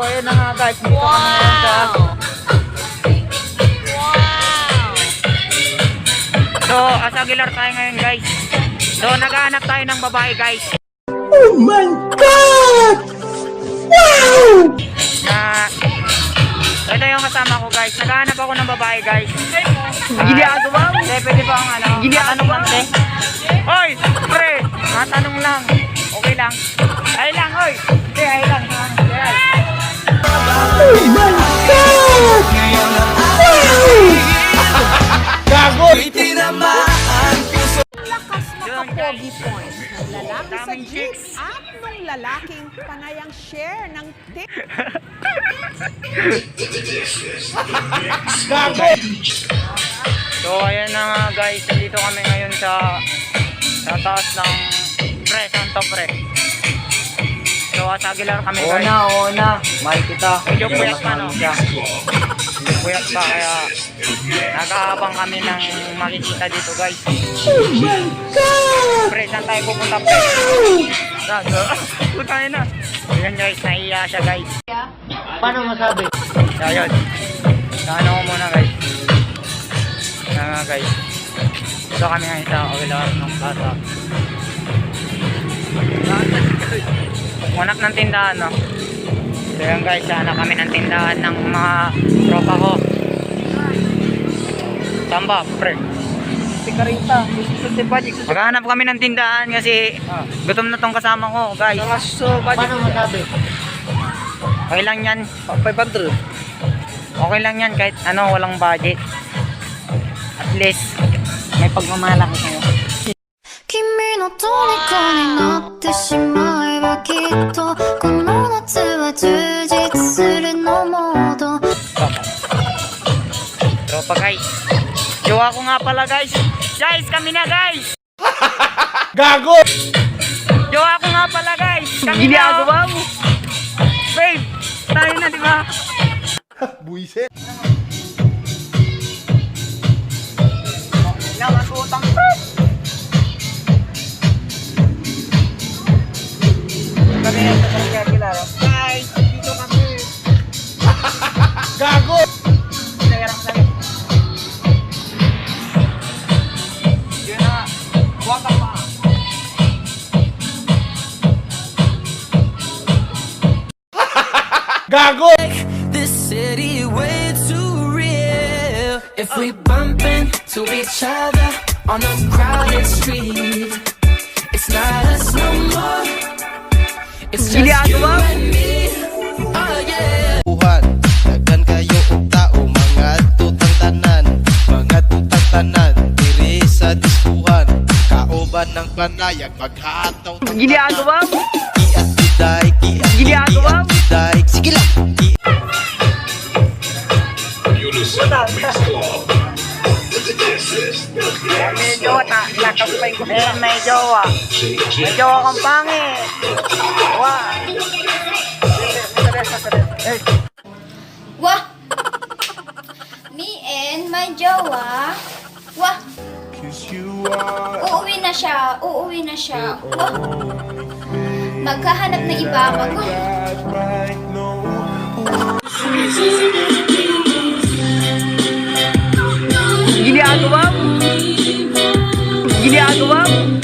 ayun na nga guys, dito kami ngayon sa... So, Asaguilar tayo ngayon guys. So, naghahanap tayo ng babae guys. Oh my God! Wow! Ito yung kasama ko guys. Naghahanap ako ng babae guys. Ginagawa mo? Pwede ba ang ano? Matanong lang te. Hoy! Pre! Matanong lang. Okay lang. Ay lang, hoy! Hindi, ay lang. Oh my God! Gago! Lakas na kapogi point ng lalaki sa Daming jeep chicks. at nung lalaking panayang share ng tip. Gago! So, ayan na nga guys. Dito kami ngayon sa taas ng Santo Pre. So, Asaguilar kami guys. Oo na. Mahal kita. Medyo puyat pa no? Medyo puyat pa kaya nag-aabang kami ng makikita dito guys. Oh my God! Pre, saan tayo pupunta pre? Gago. Punta na. Ayan guys, naiya siya guys. Paano masabi? So, ayun. Ano ko muna guys. Ayan nga guys. Dito kami ngayon sa Aguilar ng Plaza. Hanap ng tindahan no. So yun guys, hanap kami ng tindahan ng mga tropa ko. Samba, pre. Sikarita. Maghanap kami ng tindahan kasi gutom na tong kasama ko guys. Paano masabi? Okay lang yan. 500. Okay lang yan kahit ano, walang budget. At least may pagmamalaki kayo. 君の虜になってしまえばきっとこの夏は充実するのモード Tropa guys. Jowa ko nga pala guys. Guys, kami na guys. Gago! Jowa ko nga pala guys. Kami Ginagawa mo. Babe, tayo na di ba? Buisit. Lawas utang. Kami na sa Asaguilar. Guys, dito kami. Gago! Sayarang sabi. Yun na. Huwag ka pa. Gago! This city way too real. If we bump into each other on a crowded street, it's not us no more. It's just you and me. Oh yeah. Tuhan, daghan kayo og tao, mga tutang tanan, diri sa diskuhan, kaoban ng panayag, maghataw ng Ginagawa mo? kiat biday, Ginagawa mo? biday, sige lang, May jowa ta. Nakapay ko. May jowa. May jowa kang pangit. Wah. Wah! Me and my jowa. Wah! Uuwi na siya. Wah! Magkahanap ng iba. Ginagawa mo? Ginagawa mo?